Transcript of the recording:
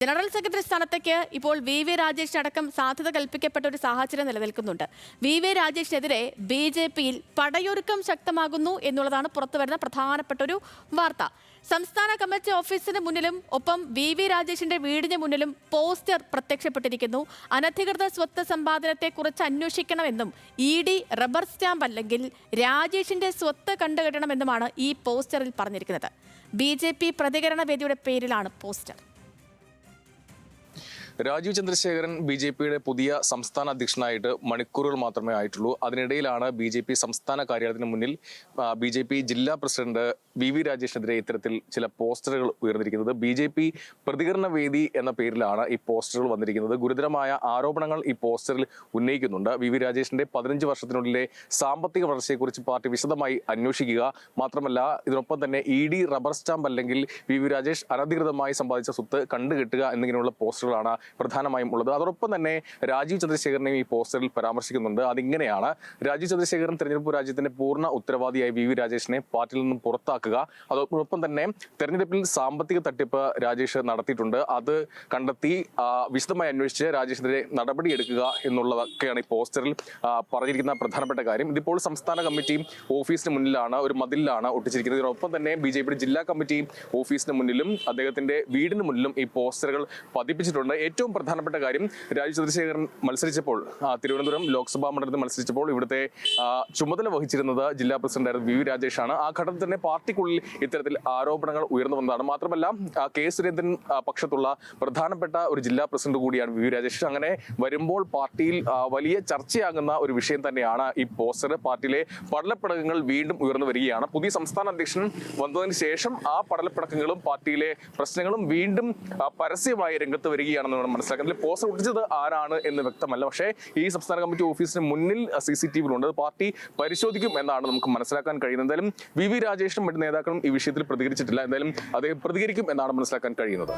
General secretary സ്ഥാനത്തേക്ക് ഇപ്പോൾ V Rajesh അടക്കം സാധ്യത കൽപ്പിക്കപ്പെട്ട ഒരു സാഹചര്യം നിലനിൽക്കുന്നുണ്ട്. വി രാജേഷിനെതിരെ BJP-യിൽ പടയൊരുക്കം ശക്തമാകുന്നു എന്നുള്ളതാണ് പുറത്തുവരുന്ന പ്രധാനപ്പെട്ട ഒരു വാർത്ത. സംസ്ഥാന കമ്മിറ്റി ഓഫീസിന് മുന്നിലും ഒപ്പം വി രാജേഷിന്റെ വീടിന് മുന്നിലും പോസ്റ്റർ പ്രത്യക്ഷപ്പെട്ടിരിക്കുന്നു. അനധികൃത സ്വത്ത് സമ്പാദനത്തെക്കുറിച്ച് അന്വേഷിക്കണമെന്നും ED റബ്ബർ സ്റ്റാമ്പ് അല്ലെങ്കിൽ രാജേഷിന്റെ സ്വത്ത് കണ്ടുകെട്ടണമെന്നുമാണ് ഈ പോസ്റ്ററിൽ പറഞ്ഞിരിക്കുന്നത്. BJP പ്രതികരണ വേദിയുടെ പേരിലാണ് പോസ്റ്റർ. രാജീവ് ചന്ദ്രശേഖരൻ BJP-യുടെ പുതിയ സംസ്ഥാന അധ്യക്ഷനായിട്ട് മണിക്കൂറുകൾ മാത്രമേ ആയിട്ടുള്ളൂ. അതിനിടയിലാണ് BJP സംസ്ഥാന കാര്യാലയത്തിന് മുന്നിൽ BJP ജില്ലാ പ്രസിഡന്റ് വി രാജേഷിനെതിരെ ഇത്തരത്തിൽ ചില പോസ്റ്ററുകൾ ഉയർന്നിരിക്കുന്നത്. BJP പ്രതികരണ വേദി എന്ന പേരിലാണ് ഈ പോസ്റ്ററുകൾ വന്നിരിക്കുന്നത്. ഗുരുതരമായ ആരോപണങ്ങൾ ഈ പോസ്റ്ററിൽ ഉന്നയിക്കുന്നുണ്ട്. വി രാജേഷിന്റെ 15 വർഷത്തിനുള്ളിലെ സാമ്പത്തിക വളർച്ചയെക്കുറിച്ച് പാർട്ടി വിശദമായി അന്വേഷിക്കുക, മാത്രമല്ല ഇതിനൊപ്പം തന്നെ ED റബ്ബർ സ്റ്റാമ്പ് അല്ലെങ്കിൽ വി രാജേഷ് അനധികൃതമായി സമ്പാദിച്ച സ്വത്ത് കണ്ടുകെട്ടുക എന്നിങ്ങനെയുള്ള പോസ്റ്ററുകളാണ് പ്രധാനമായും ഉള്ളത്. അതോടൊപ്പം തന്നെ രാജീവ് ചന്ദ്രശേഖരനെയും ഈ പോസ്റ്ററിൽ പരാമർശിക്കുന്നുണ്ട്. അതിങ്ങനെയാണ്: രാജീവ് ചന്ദ്രശേഖരൻ തെരഞ്ഞെടുപ്പ് രാജ്യത്തിന്റെ പൂർണ്ണ ഉത്തരവാദിയായി വി രാജേഷിനെ പാർട്ടിയിൽ നിന്നും പുറത്താക്കുക. അതോടൊപ്പം തന്നെ തെരഞ്ഞെടുപ്പിൽ സാമ്പത്തിക തട്ടിപ്പ് രാജേഷ് നടത്തിയിട്ടുണ്ട്. അത് കണ്ടെത്തി വിശദമായി അന്വേഷിച്ച് രാജേഷിനെതിരെ നടപടിയെടുക്കുക എന്നുള്ളതൊക്കെയാണ് ഈ പോസ്റ്ററിൽ പറഞ്ഞിരിക്കുന്ന പ്രധാനപ്പെട്ട കാര്യം. ഇതിപ്പോൾ സംസ്ഥാന കമ്മിറ്റി ഓഫീസിന് മുന്നിലാണ്, ഒരു മതിലിലാണ് ഒട്ടിച്ചിരിക്കുന്നത്. ഇതിനൊപ്പം തന്നെ BJP ജില്ലാ കമ്മിറ്റി ഓഫീസിന് മുന്നിലും അദ്ദേഹത്തിന്റെ വീടിന് മുന്നിലും ഈ പോസ്റ്ററുകൾ പതിപ്പിച്ചിട്ടുണ്ട്. ഏറ്റവും പ്രധാനപ്പെട്ട കാര്യം, രാജീവ് ചന്ദ്രശേഖരൻ മത്സരിച്ചപ്പോൾ തിരുവനന്തപുരം ലോക്സഭാ മണ്ഡലത്തിൽ മത്സരിച്ചപ്പോൾ ഇവിടുത്തെ ചുമതല വഹിച്ചിരുന്നത് ജില്ലാ പ്രസിഡന്റായിരുന്ന വി രാജേഷാണ്. ആ ഘട്ടത്തിൽ തന്നെ പാർട്ടിക്കുള്ളിൽ ഇത്തരത്തിൽ ആരോപണങ്ങൾ ഉയർന്നു വന്നതാണ്. മാത്രമല്ല K സുരേന്ദ്രൻ പക്ഷത്തുള്ള പ്രധാനപ്പെട്ട ഒരു ജില്ലാ പ്രസിഡന്റ് കൂടിയാണ് വി രാജേഷ്. അങ്ങനെ വരുമ്പോൾ പാർട്ടിയിൽ വലിയ ചർച്ചയാകുന്ന ഒരു വിഷയം തന്നെയാണ് ഈ പോസ്റ്റർ. പാർട്ടിയിലെ പടലപ്പിണക്കങ്ങൾ വീണ്ടും ഉയർന്നു വരികയാണ്. പുതിയ സംസ്ഥാന അധ്യക്ഷൻ വന്നതിന് ശേഷം ആ പടലപ്പിണക്കങ്ങളും പാർട്ടിയിലെ പ്രശ്നങ്ങളും വീണ്ടും പരസ്യമായി രംഗത്ത് വരികയാണെന്ന് വേണം മനസ്സിലാക്കാൻ. പോസ്റ്റർ ഒട്ടിച്ചത് ആരാണ് എന്ന് വ്യക്തമല്ല. പക്ഷേ ഈ സംസ്ഥാന കമ്മിറ്റി ഓഫീസിന് മുന്നിൽ CCTV ഉണ്ട്. പാർട്ടി പരിശോധിക്കും എന്നാണ് നമുക്ക് മനസ്സിലാക്കാൻ കഴിയുന്നത്. എന്തായാലും വി രാജേഷും മറ്റു നേതാക്കളും ഈ വിഷയത്തിൽ പ്രതികരിച്ചിട്ടില്ല. എന്തായാലും അദ്ദേഹം പ്രതികരിക്കും എന്നാണ് മനസ്സിലാക്കാൻ കഴിയുന്നത്.